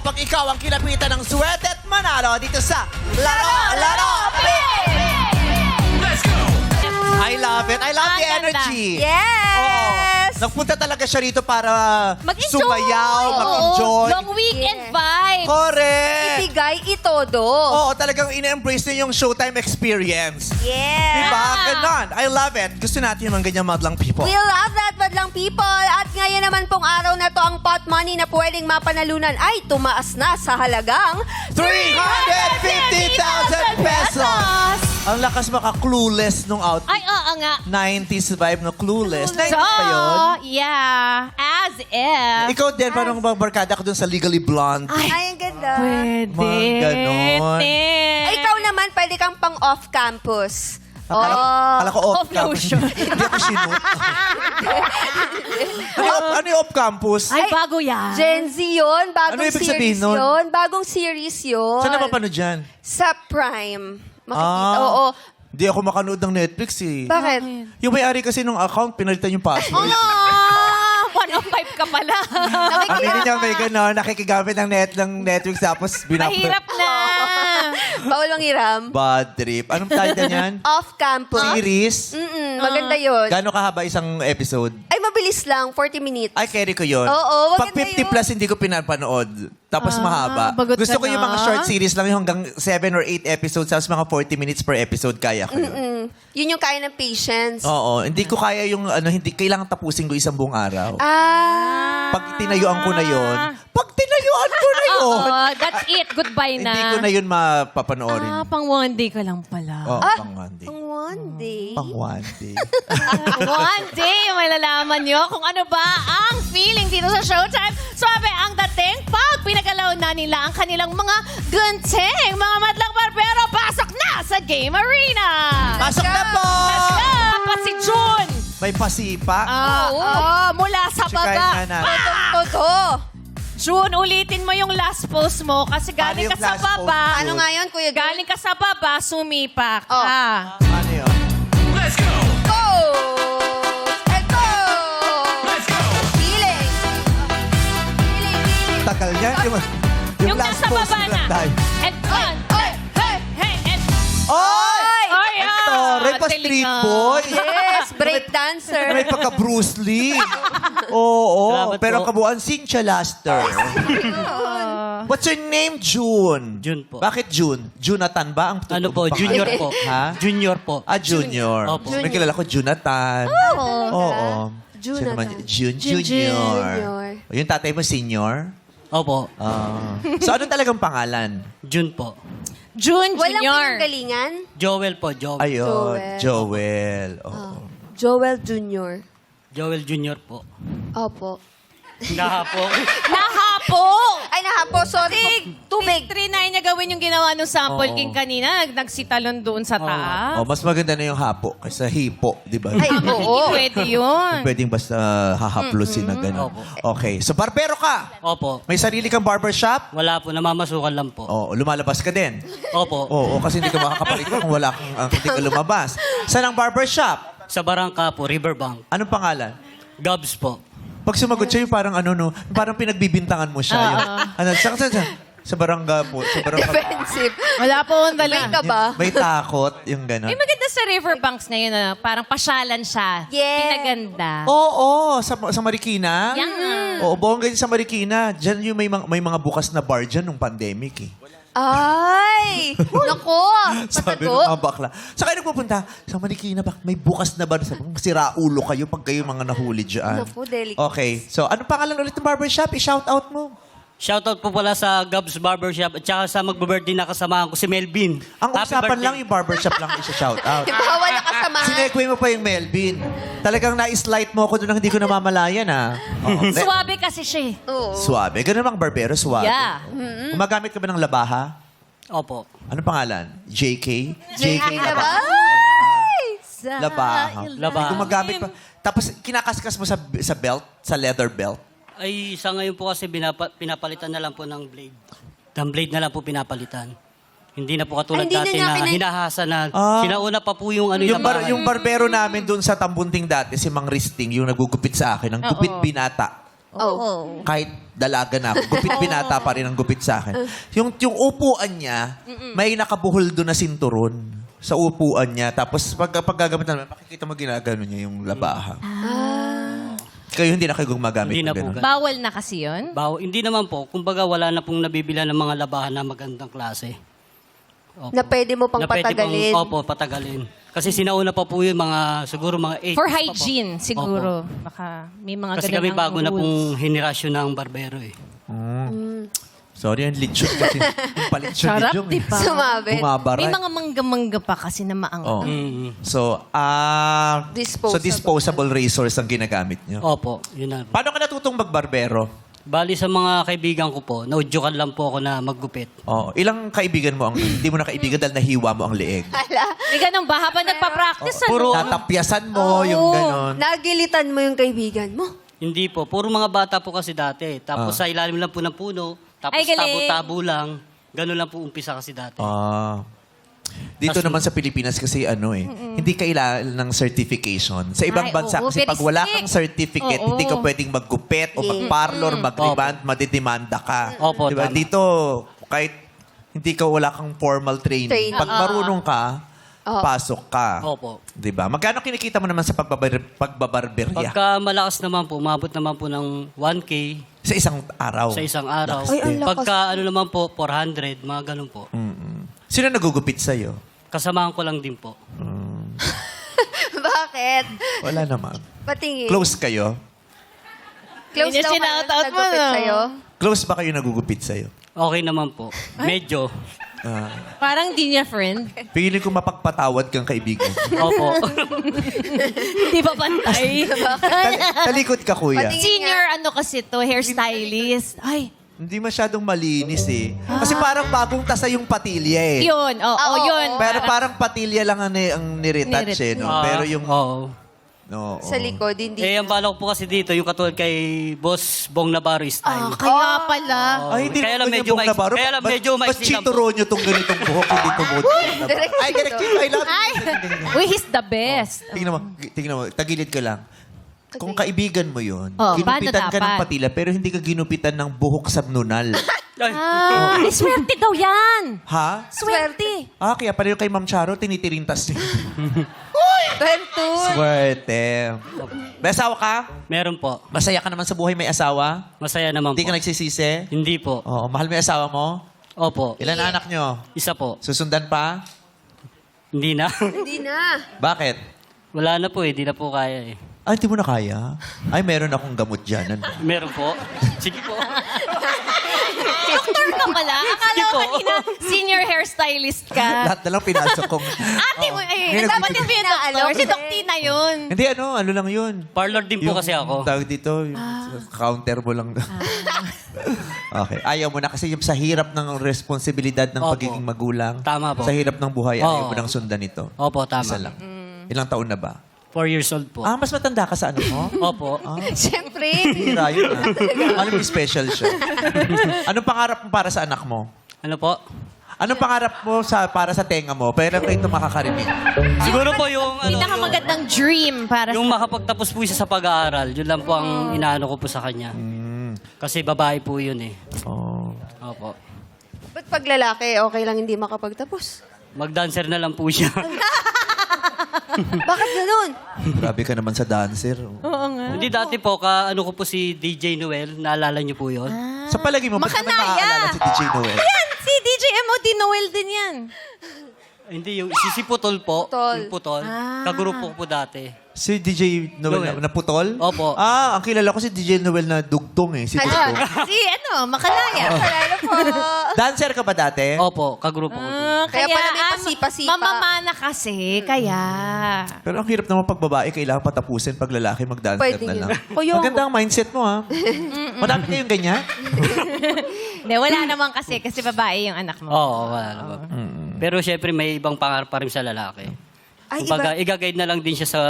pag ikaw ang kinapitan ng swerte at manalo dito sa Laro Pick! I love it. I love the Ganda. energy. Yes! Nagpunta talaga siya rito para Mag-enjoy. sumayaw, Oo. mag-enjoy. Long weekend Yes. vibes. Correct! Ibigay itodo. Oo, talagang ina-embrace niya yung Showtime experience. Yes! Diba? Ganon. I love it. Gusto natin yung mga ganyan madlang people. We love that, madlang people. At ngayon naman pong araw na to, ang pot money na pwedeng mapanalunan ay tumaas na sa halagang 350,000 pesos! Ang lakas maka-clueless nung outfit. Ay, oo nga. 90s vibe na clueless. 90s So, ba yun? yeah. As if. Ikaw din, parang barkada ka dun sa Legally Blonde. Ay, ang ganda. Pwede. Mga ganon. Ay, ikaw naman, pwede kang pang off-campus. Akala ko Off off-campus. lotion. Hindi ako sinut. ano yung off-campus? Ay, bago yan. Gen Z yun. Bagong Ano ibig sabihin series nun? yun. Bagong series yun. Saan napapanood dyan? Sa Prime. Makikita. Oo. Hindi ako makanood ng Netflix eh. Bakit? Yung may-ari kasi nung account, pinalitan yung password. Ah, 1 of 5 ka pala. Ang hindi niya may gano'n, nakikigamit ng Netflix tapos Mahirap na. Bawal manghiram. Bad trip. Anong title niyan? Off-campus. Series? Maganda yun. Gano'n kahaba isang episode? Ay, mabilis lang. 40 minutes. Ay, carry ko yun. Oo, Pag maganda 50 yun. plus, hindi ko pinapanood. Tapos mahaba. bagot Gusto ka ko yung na. mga short series lang, yung hanggang 7 or 8 episodes, tapos mga 40 minutes per episode, kaya ko yun. Yun yung kaya ng patience. Oo, hindi ko kaya yung, hindi, kailangan tapusin ko isang buong araw. Pag tinayuan ko na yun, Oo, that's it. Goodbye na. hindi ko na yun mapapanoorin. Pang one day ka lang pala. Oo, pang one day. Pang one day. Pang one day. One day, malalaman nyo kung ano ba ang feeling dito sa Showtime. Swabe ang dating pag pinagalaw na nila ang kanilang mga gunting, mga madlang barbero. Pasok na sa Game Arena! Pasok na po! Let's go! Pa si June! May pasipa. Mula sa Tsikain baba. na natin. Toto. June, ulitin mo yung last post mo kasi galing Paano ka yung sa last post baba. mo? Ano nga yun, Kuya Gun? Galing ka sa baba, sumipak. Oh. Ano yun? Go! Let's go! Feeling. Feeling. Tagal yan. Yung last nasa post baba ni na. Granday. And one, hey, and... Oy! Ay, Ray pa street boy. Yes, break dancer. May pagka Bruce Lee. Oo. Salamat Pero po. kabuuan, Cynthia Laster. What's your name, June? June po. Bakit June? Jonathan ba? Ang Ano po, pangalan? junior po. Ha? Junior po. Junior. Opo. May kilala ko, Jonathan. Oo. Sino Jonathan. naman yun? Junior. Junior. O, yung tatay mo, senior? Opo. So, anong talagang pangalan? June po. June Walang Junior. pinanggalingan? Joel po, Joel. Ayun, Joel. Joel. Oo. Joel Jr. Joel Junior po. Opo. Naha po. Nahapo! Ay, nahapo. Sorry. Tubig. 39 niya gawin yung ginawa nung sample Oo. king kanina. Nagsitalon doon sa taas. Oh, mas maganda na yung hapo kaysa hipo, di ba? Ay, Hindi oo. pwede yun. Pwedeng basta hahaplusin na gano'n. Opo. Okay. So, barbero ka. Opo. May sarili kang barbershop? Wala po, namamasukan lang po. Oo, lumalabas ka din. Opo. Oo, kasi hindi ka makakapalit kung wala kang hindi ka lumabas. Saan ang barbershop? Sa Barangka po, Riverbank. Anong pangalan? Gabs po. Pag sumagot siya, yung parang parang pinagbibintangan mo siya. Sa barangga po. Sa barangga. Defensive. Wala po akong May dala. ka ba? May takot, yung gano'n. May maganda sa Riverbanks ngayon na parang pasyalan siya. Yes. Pinaganda. Oo, sa Marikina. Yan. Oo, bongga din sa Marikina. Diyan yung may mga bukas na bar dyan nung pandemic eh. Ay! Nako! Sabi ng Patago. mga bakla. Sa kayo nagpupunta, sa Marikina, may bukas na bar. Sabi ko, siraulo kayo pag kayo mga nahuli dyan. Naku, delicate. Okay. So, anong pangalan ulit ng barbershop? I-shout out mo. Shoutout po pala sa Gabs Barbershop at saka sa magbe-birthday na kasamahan ko si Melvin. Ang Happy usapan birthday. lang yung barbershop lang i-shout out. Bawal na kasama. Sinekwe mo pa yung Melvin. Talagang na-slight mo ako doon na hindi ko namamalayan, ha? Oo. Suwabe kasi siya eh. Oo. Suwabe. Ganun bang barbero? Suwabe. Yeah. Gumagamit ka ba ng labaha? Opo. Anong pangalan? JK? JK na ba? Labaha. Labaha. Gumagamit pa. Tapos kinakaskas mo sa belt, sa leather belt. Ay, sa ngayon po kasi pinapalitan na lang po ng blade. Ng blade na lang po pinapalitan. Hindi na po katulad Ay, hindi na dati niya na pinay- hinahasa na. Ah. Sinauna pa po yung ano Yung, yung yung barbero namin doon sa Tambunting dati, si Mang Risting, yung nagugupit sa akin, ang gupit binata. Oh. Kahit dalaga na ako, gupit binata pa rin ang gupit sa akin. Yung upuan niya, may nakabuhol doon na sinturon sa upuan niya. Tapos pag gagamit naman, makikita mo ginagano niya yung labaha. Kayo hindi na kayo gumagamit Hindi ng na po. ganun. Bawal na kasi yun? Hindi naman po. Kumbaga wala na pong nabibila ng mga labahan na magandang klase. Opo. Na pwede mo pang Na pwede patagalin. Opo, patagalin. Kasi sinauna pa po yung mga, siguro mga 8. For hygiene, siguro. Baka may mga Kasi ganun kami ang bago na rules. pong henerasyon ng barbero eh. Sorry, ang lechon kasi. Yung palitsyon Sarap, lechon. di ba? Sumabit. Bumabaray. May mga mangga-mangga pa kasi na maangat. Oh. Mm. So, disposable razors ang ginagamit niyo. Opo, yun na. Paano ka natutong magbarbero? Bali sa mga kaibigan ko po, naudyukan lang po ako na maggupit. Oh, ilang kaibigan mo ang hindi mo na kaibigan dahil nahiwa mo ang leeg? May ganun ba? Habang nagpa-practice, Puro- Natapyasan mo, yung ganon. Nagilitan mo yung kaibigan mo. Hindi po, puro mga bata po kasi dati. Tapos sa ilalim lang po ng puno, tapos Ay, galing. tabo-tabo lang. Ganun lang po umpisa kasi dati. Dito Kasi- naman sa Pilipinas kasi hindi kailangan ng certification. Sa ibang Ay, bansa oo, kasi very pag wala strict. kang certificate, Oo. hindi ka pwedeng maggupit o mag-parlor, mag-reband, madidemanda ka. Opo, Diba? tama. Dito, kahit hindi ka wala kang formal training, pag marunong ka, pasok ka. Opo. Diba? Magkano kinikita mo naman sa pagbabarberya? Pagka malakas naman po, umabot naman po ng 1K Sa isang araw? sa isang araw. Ay, ang lakas. Pagka ano naman po, 400, mga ganun po. Sino nagugupit sa'yo? Kasamahan ko lang din po. Bakit? Wala naman. Patingin. Close kayo? Close Yun yung daw shout-out kayo, mo, nagupit no? sa'yo. Close ba kayo nagugupit sa'yo? Okay naman po. Medyo. Parang di niya friend. Piling ko mapagpatawad kang kaibigan. Opo. Di ba pantay? Talikod ka, kuya. Pati- Senior ano kasi to, hairstylist. Ay, Hindi masyadong malinis eh. Kasi parang bagong tasa yung patilya eh. yun. Oo, yun. Pero parang patilya lang ang niretouch eh. No? Pero yung... Oo. No, Sa likod, hindi. Eh, ang balak po kasi dito, yung katulad kay Boss Bong Navarro style. Kaya pala. Ay, hindi Kaya naman lang ganyan medyo Bong mais- Navarro. kaya lang Ba't- medyo ba't maiksi lang Chito po. Ronyo tong ganitong buhok, hindi to Bong Navarro. Direct Ay, direct Chito. I love Ay, you. uy, he's the best. Tingnan mo, tagilid ka lang. Kung kaibigan mo yun, Oh, ginupitan paano ka ng dapat? patila, pero hindi ka ginupitan ng buhok sa nunal. Ay, swerte daw yan. Ha? Swerte. Kaya pala yung kay Ma'am Charo, tinitirintas niya. Bentul. Swerte. May asawa ka? Meron po. Masaya ka naman sa buhay may asawa? Masaya naman Hindi po. ka nagsisisi? Hindi po. Oo, mahal mo yung asawa mo? Opo. Ilan na anak nyo? Isa po. Susundan pa? Hindi na. Hindi na. Bakit? Wala na po eh. Hindi na po kaya eh. Ay, hindi mo na kaya? Ay, meron akong gamot dyan. Ano? Meron po. Sige po. Doktor ka pala. Akala Sige ko po. kanina senior hairstylist ka. Lahat na lang pinasok kong... Ate mo, May dapat nagbibigay- din mo yung doktor. Si Doktina yun. Hindi, ano lang yun. Parlor din po kasi ako. Tawag dito, yung counter mo lang. Okay. Ayaw mo na kasi yung sa hirap ng responsibilidad ng Opo. pagiging magulang. Tama po. Sa hirap ng buhay, ayaw Oo. mo nang sundan ito. Opo, tama. Isa lang. Ilang taon na ba? 4 years old po. Mas matanda ka sa ano mo? Opo. Siyempre. Hira yun, Alam mo, special siya. Anong pangarap mo para sa anak mo? Ano po? Anong pangarap mo para sa tenga mo? Pero kayo ito makakarinig. Siguro po yung ano, Pinakamagandang dream para yung sa... makapagtapos po siya sa pag-aaral. Yun lang po ang inaano ko po sa kanya. Kasi babae po yun eh. Oh. Opo. Ba't pag lalaki, okay lang hindi makapagtapos? Mag-dancer na lang po siya. Bakit ganun? Grabe ka naman sa dancer. Oo nga. Hindi dati po, ano ko po si DJ Noel. Naalala niyo po yun? Sa palagi mo, ba't naman Makanaya! naaalala si DJ Noel? Yan, si DJ MOD Noel din yan. Hindi, yung si Putol po. Putol. Yung Putol. Kagrupo ko po dati. Si DJ Noel Noel. na putol? Opo. Ang kilala ko si DJ Noel na dugtong eh. Si Dugtong. Si Makanaya. Palalo po. Dancer ka ba dati? Opo, kagrupo ko po. Kaya pala may pasipa-sipa. Mamamana kasi, kaya. Pero ang hirap naman pag babae, kailangan patapusin. Pag lalaki, mag-dancer Pwede na yun. lang. Kuya, Maganda ang mindset mo, ha? Madami kayong ganyan? Hindi, wala naman kasi babae yung anak mo. Oo, wala naman. Pero syempre may ibang pangarap pa rin sa lalaki. Ay, Kumbaga, i-guide na lang din siya sa,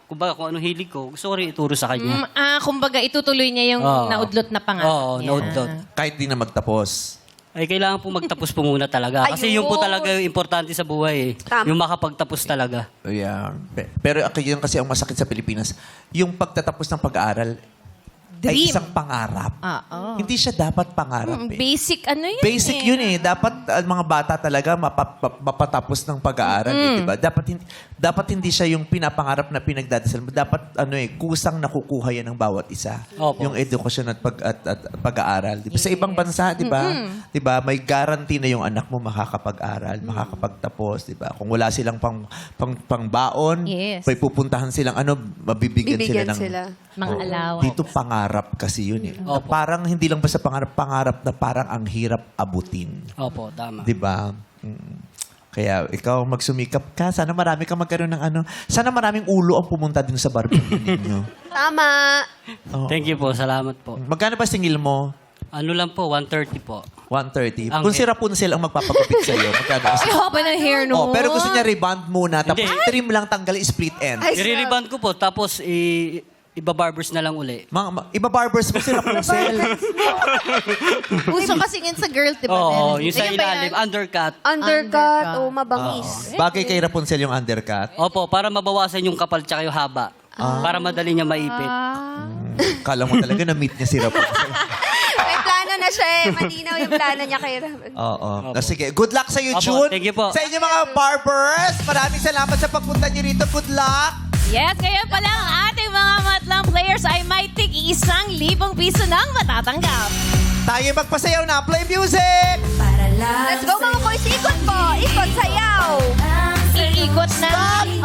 kumbaga kung anong hilig ko, gusto ko rin ituro sa kanya. Kumbaga, itutuloy niya yung Oo. naudlot na pangarap Oo, niya. naudlot. Kahit di na magtapos. Ay, kailangan po magtapos po muna talaga. Kasi yun po Ayun. talaga yung importante sa buhay eh. Tama. Yung makapagtapos talaga. Yeah. Pero yun kasi ang masakit sa Pilipinas. Yung pagtatapos ng pag-aaral, Dream. isang pangarap. Oo. Hindi siya dapat pangarap eh. Basic ano yun Basic yun eh. Dapat mga bata talaga mapatapos ng pag-aaral, eh, 'di ba? Dapat hindi siya yung pinapangarap na pinagdadasal. Dapat kusang nakukuha yan ng bawat isa. Opo. Yung edukasyon at pag-aaral, 'di ba? Sa ibang bansa, 'di ba? 'Di ba? May guarantee na yung anak mo makakapag-aral, makakapagtapos, 'di ba? Kung wala silang pangbaon, Yes. may pupuntahan silang mabibigyan Bibigyan ng sila. Mga allowance. dito pangarap kasi yun eh. Opo. Parang hindi lang basta pangarap na parang ang hirap abutin. Opo, tama. 'Di ba? Kaya ikaw magsumikap ka. Sana marami kang magkaroon ng Sana maraming ulo ang pumunta din sa barbecue ninyo. Tama. Oo. Thank you po, salamat po. Magkano ba singil mo? Ano lang po, 130 po. 130. Ang Kung si Rapunzel ang magpapagupit sa'yo, magkano ba? Ay, haba ng hair no. Oh, pero gusto niya rebond muna, tapos Hindi. trim lang tanggal split end. Ay, I-reband ko po, tapos iba-barbers na lang uli. Iba barbers mo si Rapunzel. Uso kasi yun sa girls, di ba? Oo, Dennis? yung sa Ayun ba yan? ilalim, undercut. Undercut o mabangis. Bagay kay Rapunzel yung undercut. Opo, para mabawasan yung kapal tsaka yung haba. Para madali niya maipit. Kala mo talaga na-meet niya si Rapunzel. May plano na siya eh. Malinaw yung plano niya kay Raven. Oo. Sige, good luck sa iyo, Opo, June. thank you po. Sa inyo mga barbers, maraming salamat sa pagpunta niyo rito. Good luck. Yes, kaya pala ang ating mga matlang players ay may tig-1,000 piso nang matatanggap. Tayo magpasayaw na. Play music! Let's go mga boys. Ikot po. Ikot, sayaw. Iikot na.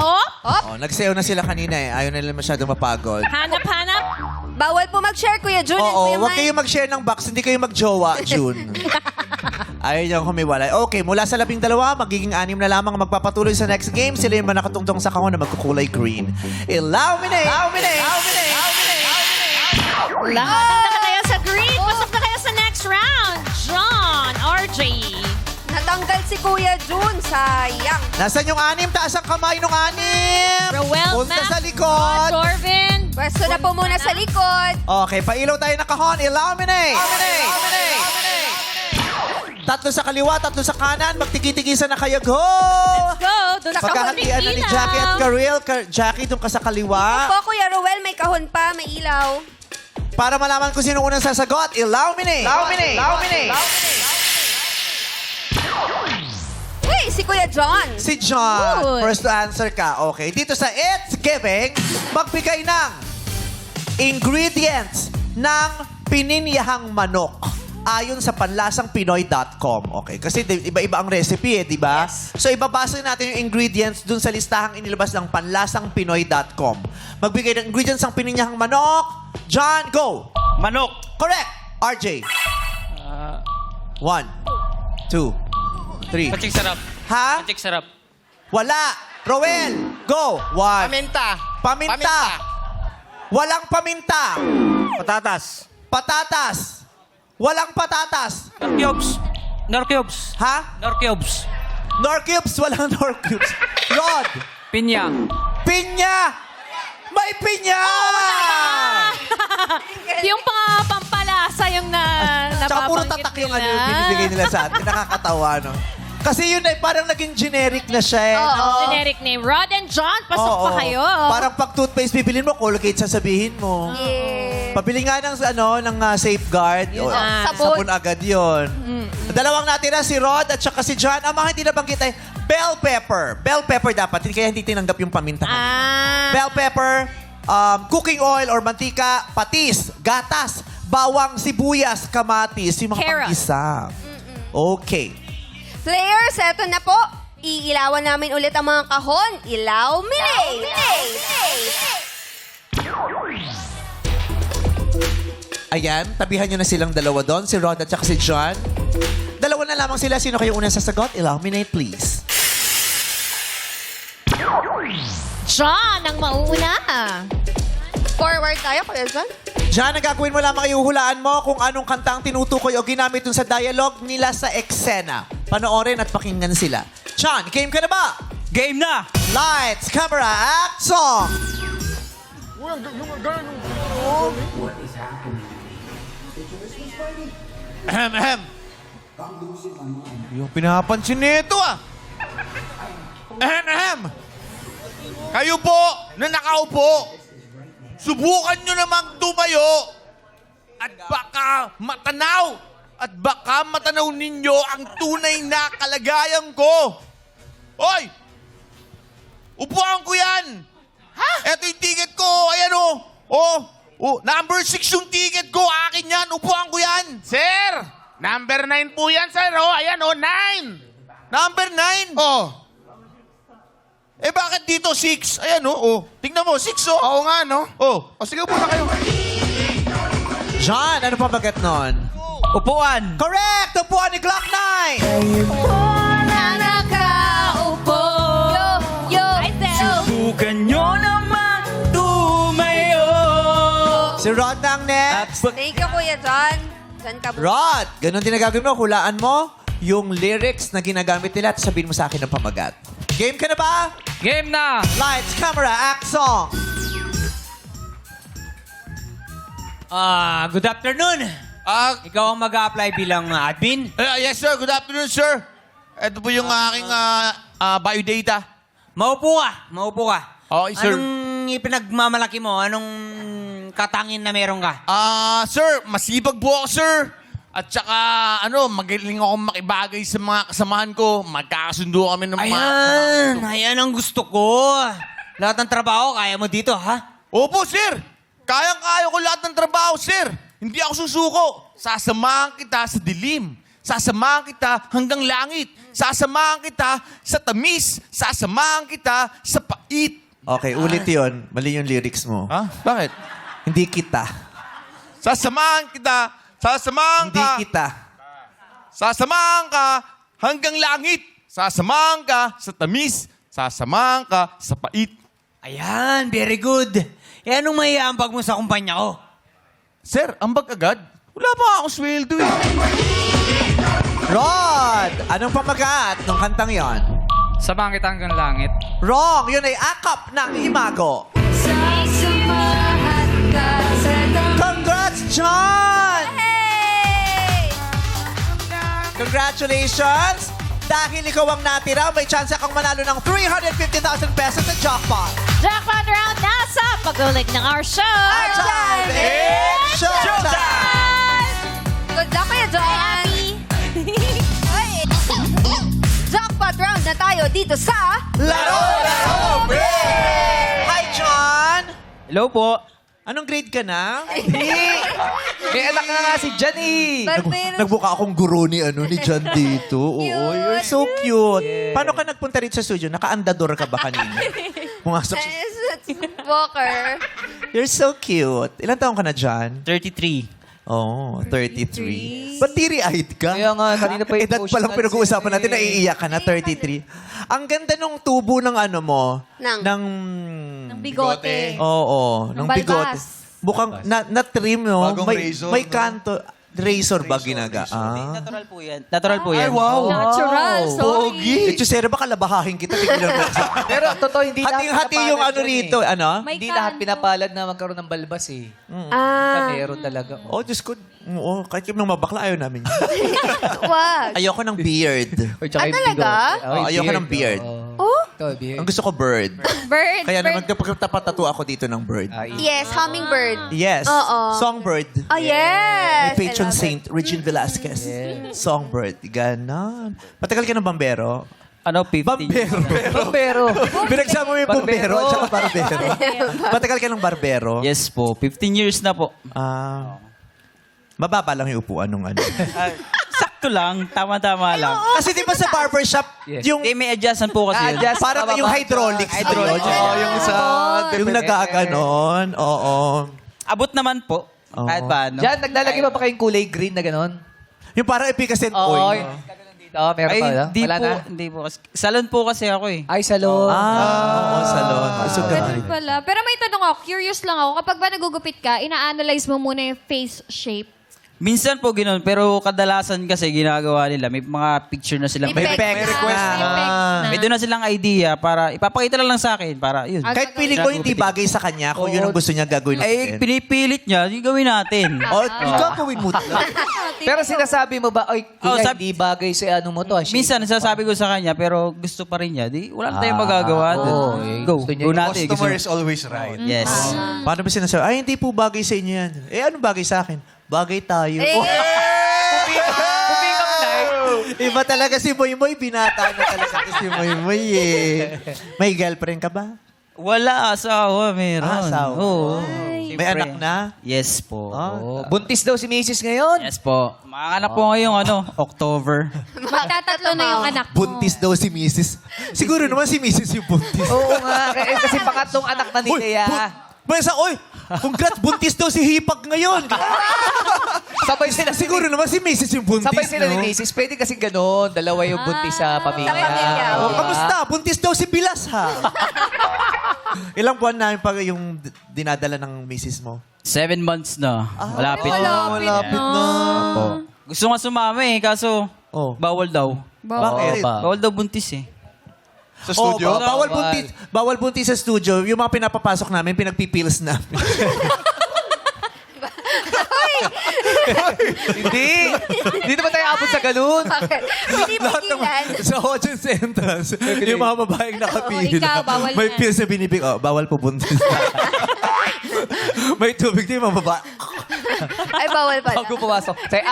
Oh, Oh, nagsayaw na sila kanina eh. Ayaw nila masyadong mapagod. hanap-hanap. Bawal po mag-share, Kuya Jun. and Oo, Kuya huwag Mike. kayong mag-share ng box. Hindi kayo mag-jowa, June. Ayaw niyang humiwalay. Okay, mula sa 12, magiging 6 na lamang ang magpapatuloy sa next game. Sila yung manakatungtong sa kahon na magkukulay green. Illuminate! Lahat ang nakataya sa green. Pasok na kayo sa next round. John, RJ. Natanggal si Kuya Jun. Sayang. Nasaan yung 6? Taas ang kamay ng 6. Rowell, Punta Mac, sa likod. Torvin. Pwesto na po muna sa likod. Okay, pailaw tayo ng kahon. Illuminate! Tatlo sa kaliwa, tatlo sa kanan. Magtiki-tigisan na kayo. Go! Go. Doon sa Pagkahatian na ni Jackie at Karel. Jackie, doon ka sa kaliwa. Po, Kuya Rowell, may kahon pa, may ilaw. Para malaman kung sino unang sasagot, illuminate! Hey, si Kuya John. Si John. Good. First to answer ka. Okay. Dito sa It's Giving, magbigay ng ingredients ng pininyahang manok ayon sa panlasangpinoy.com. Okay. Kasi iba-iba ang recipe eh, di ba? Yes. So, ibabasa natin yung ingredients dun sa listahang inilabas ng panlasangpinoy.com. Magbigay ng ingredients ng pininyahang manok. John, go! Manok. Correct! RJ. 1, 2, 3. Patsik sarap. Ha? Patsik sarap. Wala. Roel, go. 1. Paminta. Walang paminta. Patatas. Patatas. Walang patatas. Nor cubes. Nor cubes. Ha? Nor cubes. Nor cubes. Walang nor cubes. Rod. Pinya. Pinya. May pinya. Yung pampalasa yung Tsaka puro napabanggit tatak yung nila. yung binibigay nila sa atin. Nakakatawa, no? Kasi yun ay parang naging generic na siya, eh, no? Generic name. Rod and John, pasok Oo. pa kayo. Parang pag toothpaste bibilin mo, Colgate sasabihin mo. Yeah. Pabili nga ng safeguard. Yun O, na. Sabon. Sabon agad yun. Dalawang natira, si Rod at saka si John. Ang mga hindi nabanggit ay bell pepper. Bell pepper dapat. Kaya hindi tinanggap yung paminta. Bell pepper, cooking oil or mantika, patis, gatas, bawang, sibuyas, kamatis, yung mga Carrot. panggisa. Okay. Players, eto na po. Iilawan namin ulit ang mga kahon. Ilaw, minay! Ayan, tabihan nyo na silang dalawa doon, si Rod at saka si John. Dalawa na lamang sila. Sino kayo unang sasagot? Illuminate, please. John ang mauna. Forward tayo, Kuya John. John, ang gagawin mo lamang iuhulaan mo kung anong kanta ang tinutukoy o ginamit dun sa dialogue nila sa eksena. Panoorin at pakinggan sila. John, game ka na ba? Game na. Lights, camera, act, song! Ahem. Yung pinapansin nito ah. Ahem. Kayo po na nakaupo, subukan nyo namang tumayo At baka matanaw ninyo ang tunay na kalagayan ko. Hoy! Upuan ko yan! Ha? Eto yung ticket ko. Ayan number 6 yung ticket ko. Akin yan. Upuan ko yan. Sir, number 9 po yan, sir. Ayan, 9. Number 9? Oh. Eh bakit dito 6? Ayan tingnan mo, 6 Oo nga, no? Oh. O, sige po na kayo. John, ano pamagat nun? Upuan. Correct! Upuan ni Glock 9! Na nakaupo. Yo. Ay, Sel. Subukan nyo naman tumayo. Si Rod na ang next. Thank you, Kuya John. John ka po. Rod, ganun din ang gagawin mo. Hulaan mo yung lyrics na ginagamit nila at sabihin mo sa akin ng pamagat. Game ka na ba? Game na. Lights, camera, act, song. Good afternoon. Ikaw ang mag-a-apply bilang admin. Yes, sir. Good afternoon, sir. Ito po yung aking biodata. Maupo ka. Okay, sir. Anong ipinagmamalaki mo? Anong katangin na meron ka? Sir, masipag po ako, sir. At saka, magaling akong makibagay sa mga kasamahan ko. Magkakasundo kami ng mga... Ayan ang gusto ko. Lahat ng trabaho, kaya mo dito, ha? Opo, sir. Kayang-kaya ko lahat ng trabaho, sir. Hindi ako susuko. Sasamahan kita sa dilim. Sasamahan kita hanggang langit. Sasamahan kita sa tamis. Sasamahan kita sa pait. Okay, ulit yun. Mali yung lyrics mo. Ha? Bakit? Hindi kita. Sasamahan kita. Sasamahan Hindi ka. kita. Sasamahan ka hanggang langit. Sasamahan ka sa tamis. Sasamahan ka sa pait. Ayan, very good. Eh, anong may aambag mo sa kumpanya ko? Sir, ambag agad? Wala pa akong sweldo eh. Rod, anong pamagat ng kantang yon? Samahan kita hanggang langit. Wrong, yun ay akap ng Imago. Sasamahan ka sa Congrats, John! Hey! Congratulations! Dahil ikaw ang natira, may chance kang manalo ng 350,000 pesos sa jackpot. Jackpot round nasa pagulit ng our show. Our time is showtime! Good luck, Kuya John. Ay. Jackpot round na tayo dito sa... Laro! Hi, John! Hello po. Anong grade ka na? May anak na nga si Jan eh. Barbero. Nagbuka akong guro ni John dito. Oo, Cute. you're so cute. Paano ka nagpunta rito sa studio? Naka-andador ka ba kanina? Pumasok sa... Walker. You're so cute. Ilan taong ka na, John? 33. Oh, 33. Ba't teary-eyed ka? Kaya nga, kanina pa yung Edad pa lang emotional pinag-uusapan natin, scene eh. naiiyak ka na, 33. Ang ganda nung tubo ng mo. Ng- Ng bigote. Oo, Ng ng bigote. balbas. Bukang na-trim, no? Bagong may, razor, may no? kanto. Razor ba ginaga? Natural po yan. Natural po yan. Natural, sorry. Echusera, baka labahahin kita. Tignan mo. Pero totoo, hindi Hati-hati yung ano rito. Ano? May Hindi lahat kanto. pinapalad na magkaroon ng balbas eh. Meron talaga. Oh, Diyos ko. Oo, kahit yung mga bakla, ayaw namin. Wag. Ayoko ng beard. talaga? Ayoko ng beard. Oh? Ito, beard. Ang gusto ko, bird. Bird. Kaya naman bird. kapag tapatato ako dito ng bird. Yes, hummingbird. Yes. Oo. Songbird. Oh, yes. May patron I love it. saint, Regine Velasquez. Songbird. Ganon. Matagal ka ng bambero? Ano, 15? Bambero. Bambero. Pinagsama mo yung bumbero at saka barbero. Matagal ka ng barbero? Yes po, 15 years na po. Mababa lang yung upuan nung ano. Sakto lang, tama-tama lang. Kasi di ba sa barbershop, yung Hindi, may adjustan po kasi yun. Adjust. parang yung hydraulics. Hydraulics. Oo, yung sa... Yung nagkaganon. Oo. Abot naman po. Oo. Kahit ba, no? Jan, naglalagay ba pa kayong kulay green na gano'n? Yung parang epicacent Oo. oil. Dito, meron Ay, pa. no? hindi Wala po, na? hindi po. Salon po kasi ako eh. Ay, salon. Oo, salon. So, Ganun pala. Pero may tanong ako, curious lang ako. Kapag ba nagugupit ka, ina-analyze mo muna yung face shape. Minsan po ganoon, pero kadalasan kasi ginagawa nila, may mga picture na silang... May May May pecs request na. May pecs na. May doon na silang idea para ipapakita lang sa akin para yun. Kahit feeling ko hindi bagay sa kanya kung yun ang gusto niya gagawin Ay, natin. pinipilit niya, yung gawin natin. Oh, ikaw gawin mo talaga. Pero sinasabi mo ba, oy, Oh, kuya, hindi bagay sa ano mo to. Minsan, nasasabi ko sa kanya, pero gusto pa rin niya. Di, wala na tayong magagawa. oo, Go. gusto niya Go yung natin. Gusto- Customer is always right. Yes. Paano ba sinasabi? Ay, hindi po bagay sa inyo yan. Eh, anong bagay sa akin? Bagay tayo. Pumikap na Iba talaga si Moy Moy. Binata na talaga si Moy Moy eh. May girlfriend ka ba? Wala, asawa, meron. Asawa. Oo. May anak na? Yes po. Oh, buntis daw si Mrs. ngayon. Yes po. Manganak po ngayong October. Magtatatlo na yung anak mo. Buntis daw si Mrs. Siguro naman si Mrs. yung buntis. Oo nga, kasi pangatlong anak na ni Lea. Oy, congrats, buntis daw si Hipag ngayon. Sabay sila Siguro naman si Mrs. yung buntis, Sabay sila no? ni Mrs. Pwede kasi ganun. Dalawa yung buntis sa pamilya. Sa pamilya, Oh, kamusta? Buntis daw si Bilas, ha? Ilang buwan namin pa yung dinadala ng Mrs. mo? 7 months na. Malapit. Malapit na. Po. Gusto nga sumama eh, kaso Oh. bawal daw. Bakit? Bawal daw buntis eh. Sa studio? Oh, bawal buntis sa studio. Yung mga pinapapasok namin, pinagpipils namin. Hindi. Hindi naman tayo abot sa ganun. Hindi pigilan. Sa audience entrance, yung mga babaeng nakapila. ikaw, bawal may yan. pills na binibig. Oh, bawal po buntis. May tubig din, mga babae. Ay, bawal pala. Bago pumasok. Say,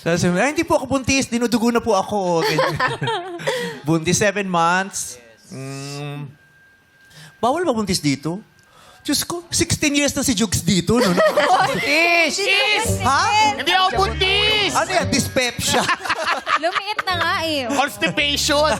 Tapos, ay, hindi po ako buntis. Dinudugo na po ako. Ganyan. Buntis 7 months. Bawal ba buntis dito? Diyos ko, 16 years na si Jugs dito. No? Buntis! Ha? Hindi ako buntis! Ano yan? Dyspepsia. Lumiit na nga eh. Constipation!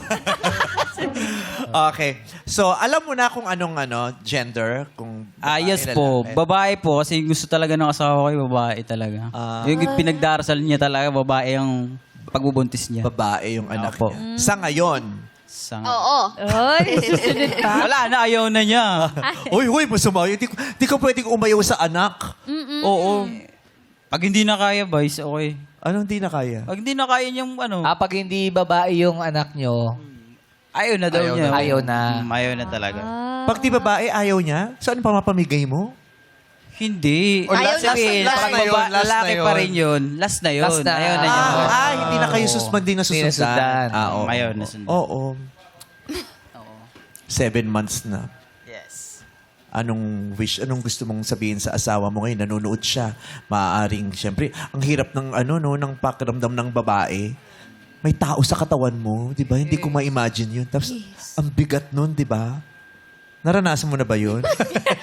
Okay. So, alam mo na kung anong gender? Kung Yes babae, po. lalaki. Babae po kasi gusto talaga ng asawa ko yung babae talaga. Yung pinagdarasal niya talaga, babae ang pagbubuntis niya. Babae yung anak Opo. niya. Sa ngayon. Oo. Oy, susunod pa. Wala na, ayaw na niya. Uy, masama yun. Di ko pwedeng umayaw sa anak. Oo. Pag hindi na kaya, boys, okay. Anong di na kaya? Pag hindi na kaya niyang Pag hindi babae yung anak nyo, ayaw na daw niya. Ayaw na. Ayaw na talaga. Pag di babae, ayaw niya? Saan pa mapamigay mo? Hindi. Or Ayaw last- sabihin, last pag na yun, last lalaki na pa yun. rin yun. Last na yun. Last na. Ayaw na niya. Hindi na kayo hindi na Hindi nasundan. susundan. Oo. Ayaw na sundan. Oo. 7 months na. Yes. Anong gusto mong sabihin sa asawa mo ngayon? Nanonood siya. Maaaring, syempre, ang hirap ng ng pakiramdam ng babae. May tao sa katawan mo, di ba? Hindi ko ma-imagine yun. Tapos, ang bigat nun, di ba? Naranasan mo na ba yun?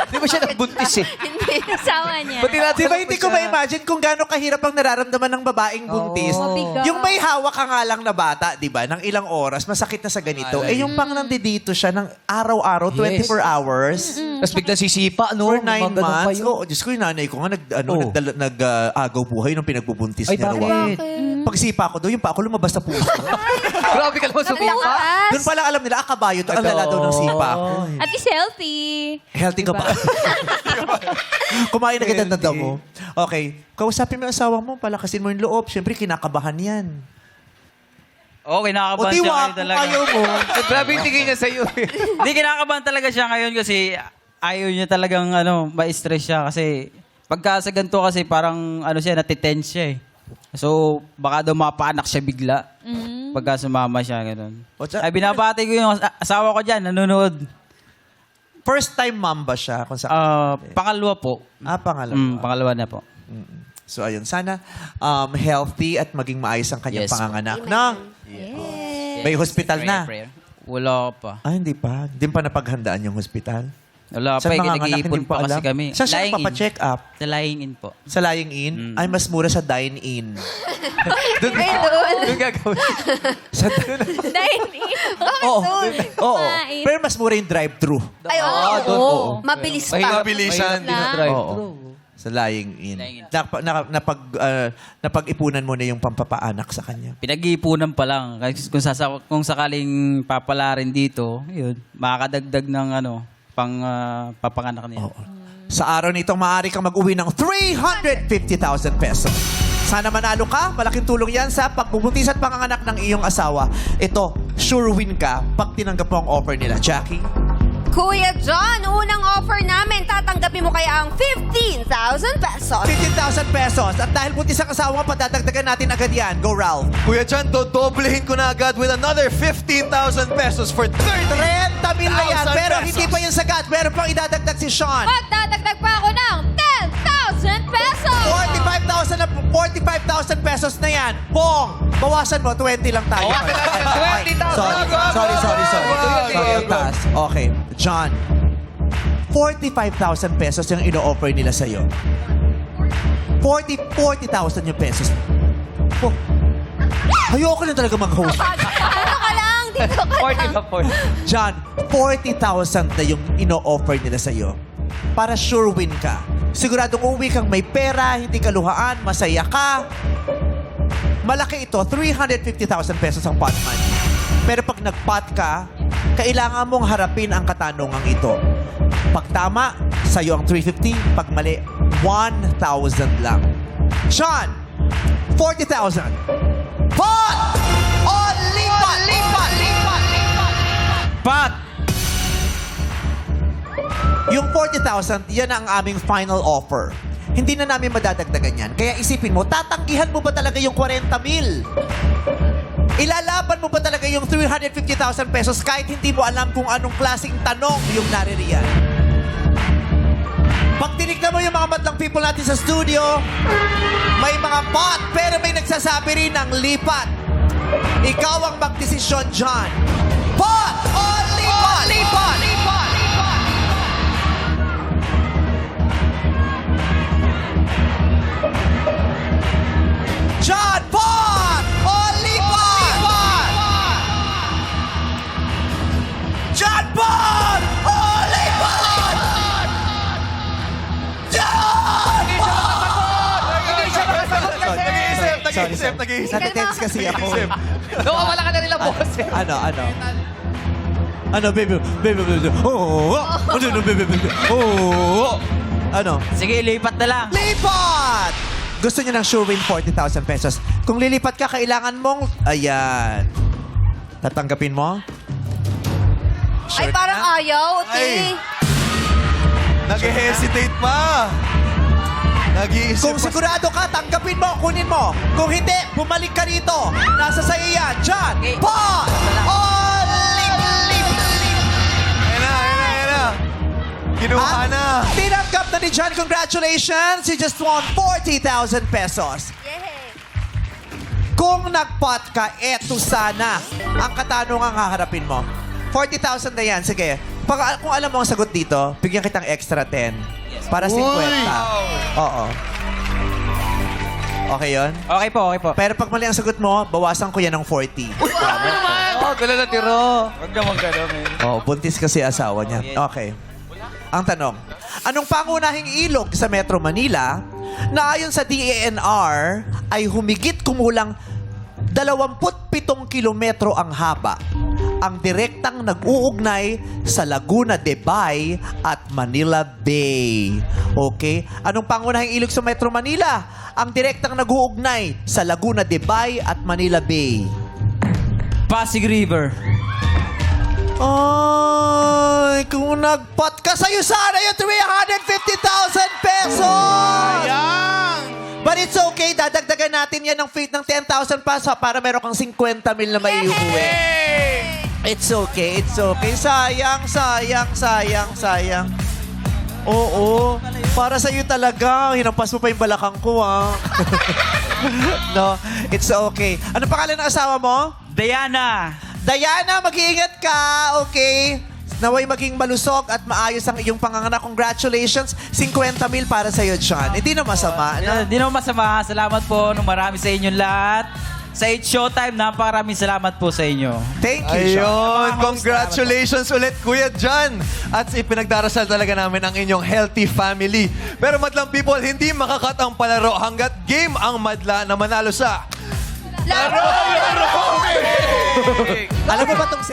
Di ba siya nagbuntis eh? Hindi. Asawa niya. Buti natin Di ba hindi ko ma-imagine kung gaano kahirap ang nararamdaman ng babaeng buntis. Mabigat. Yung may hawak ka nga lang na bata, di ba, ng ilang oras, masakit na sa ganito. Eh yung pang nandito siya ng araw-araw, 24 hours, Tapos biglang sisipa, no? for 9 Mga ganun pa months. yun. Oo, Diyos ko, yung nanay ko nga, Oo. nag-agaw buhay nung pinagbubuntis Ay, niya. bakit? Pagsipa ko daw, yung pa ako lumabas sa puso. Grabe ka naman sumipa. Doon pala alam nila, kabayo to. Ang lala daw ng sipa ko. At is healthy. Healthy ka pa. Kumain na kita ng damo. Okay. Kausapin mo yung asawa mo, palakasin mo yung loob. Siyempre, kinakabahan yan. Okay, nakakabahan siya ngayon talaga. ayaw mo. Grabe yung tingin niya sa'yo eh. Hindi, kinakabahan talaga siya ngayon kasi ayaw niya talagang ma-stress siya kasi pagka sa ganito kasi parang siya, natitense siya eh. So, baka daw mapaanak siya bigla. Pagka sumama siya, gano'n. Ay, binabati ko yung asawa ko dyan, nanonood. First time mom ba siya? Kung sa... Pangalawa po. Pangalawa. Pangalawa na po. So, ayun. Sana healthy at maging maayos ang kanyang Yes, panganganak. Na? May hospital na. Wala pa. Hindi pa. Hindi pa napaghandaan yung hospital. Wala Saan pa, manganganak, nag-iipon hindi pa kasi alam? kami. Saan siya Lying in. nagpapacheck up? Sa lying in po. Sa lying in? Ay, mas mura sa dine-in. Ay, doon. Doon gagawin. Sa Dine-in. Oo. Oo. Kumain. Pero mas mura yung drive-thru. Ay, oo. doon, oo. Mabilis Mahirap, pa. Bilisan. Drive. Oo. Sa lying in. Napag-ipunan mo na yung pampapaanak sa kanya. Pinag-iipunan pa lang. Kasi kung sakaling papala rin dito, yun, makakadagdag ng papanganak niya. Sa araw nito, maaari kang mag-uwi ng 350,000 pesos. Sana manalo ka. Malaking tulong yan sa pagbubuntis at panganganak ng iyong asawa. Ito, sure win ka pag tinanggap mo ang offer nila. Jackie? Kuya John, unang offer namin, tatanggapin mo kaya ang 15,000 pesos. 15,000 pesos. At dahil buntis ang asawa mo, padadagdagan natin agad yan. Go, Ralph. Kuya John, dodoblehin ko na agad with another 15,000 pesos for 30 mil na yan. 1,000 Pero pesos. hindi pa yung sagat. Meron pang idadagdag si Sean. Magdadagdag pa ako ng 10,000 pesos! 45,000 pesos na yan. Pong, bawasan mo, 20 lang tayo. 20,000. Sorry. Sorry, ang taas. Okay, John. 45,000 pesos yung ino-offer nila sa'yo. 40,000 yung pesos. Oh. Ayoko na talaga mag-host. Ano ka lang? Dito ka 40 lang. ba, 40? John, 40,000 na yung ino-offer nila sa'yo. Para sure win ka. Siguradong uuwi kang may pera, hindi ka luhaan, masaya ka. Malaki ito, 350,000 pesos ang pot money. Pero pag nag-pot ka, kailangan mong harapin ang katanungang ito. Pag tama, sa'yo ang 350. Pag mali, 1,000 lang. Sean, 40,000. Pot! O lipat! Pat! Yung 40,000, yan ang aming final offer. Hindi na namin madadagdagan yan. Kaya isipin mo, tatanggihan mo ba talaga yung 40 mil? Ilalaban mo ba talaga yung 350,000 pesos kahit hindi mo alam kung anong klaseng tanong yung naririyan? Pag tinignan mo yung mga madlang people natin sa studio, may mga pot, pero may nagsasabi rin ng lipat. Ikaw ang magdesisyon, John. Pot o lipat? John, pot o lipat? John, pot o lipat? John! Nag-iisip. Nag-tense kasi ako. Nawawala ka na nila, boss. Ano, baby. Oh, ano? Sige, lipat na lang. Lipat! Gusto niya ng sure win 40,000 pesos. Kung lilipat ka, kailangan mong... Ayan. Tatanggapin mo? Ay, parang ayaw. Ay. Nag-hesitate pa. Nag-iisip Kung sigurado ka, tanggapin mo, kunin mo. Kung hindi, bumalik ka rito. Nasa sa'yo yan. John, pot! O Ayan na. Kinuha na. Tinanggap na ni John. Congratulations. You just won 40,000 pesos. Yay. Kung nag-pot ka, eto sana ang katanungang haharapin mo. 40,000 na yan. Sige. Kung alam mo ang sagot dito, bigyan kitang extra 10. Para 50. Oo. Okay yun? Okay po. Pero pag mali ang sagot mo, bawasan ko yan ng 40. Oh, wala na tiro. Huwag naman gano'n, eh. Oh, buntis kasi asawa niya. Okay. Ang tanong, anong pangunahing ilog sa Metro Manila na ayon sa DENR ay humigit kumulang 27 kilometro ang haba, ang direktang nag-uugnay sa Laguna de Bay at Manila Bay? Okay? Anong pangunahing ilog sa Metro Manila? Ang direktang nag-uugnay sa Laguna de Bay at Manila Bay. Pasig River. Ay, kung nagpot ka, sa'yo sana yung 350,000 pesos! Sayang! But it's okay, dadagdagan natin yan ng 10,000 pesos para meron kang 50 mil na maiuwi. It's okay. Sayang. Oo, para sa'yo talaga. Hinampas mo pa yung balakang ko, ah. No, it's okay. Ano pangalan ng asawa mo? Diana. Diana, mag-iingat ka, okay? Naway maging malusog at maayos ang iyong panganganak. Congratulations. 50 mil para sa'yo, John. Hindi na masama. No? Hindi naman masama. Salamat po nung marami sa inyong lahat. Sa 8 Showtime, napakaraming salamat po sa inyo. Thank you, Sean. Ayun, congratulations ulit, Kuya John. At ipinagdarasal talaga namin ang inyong healthy family. Pero madlang people, hindi makakat ang palaro hanggat game ang madla na manalo sa... Alam mo ba itong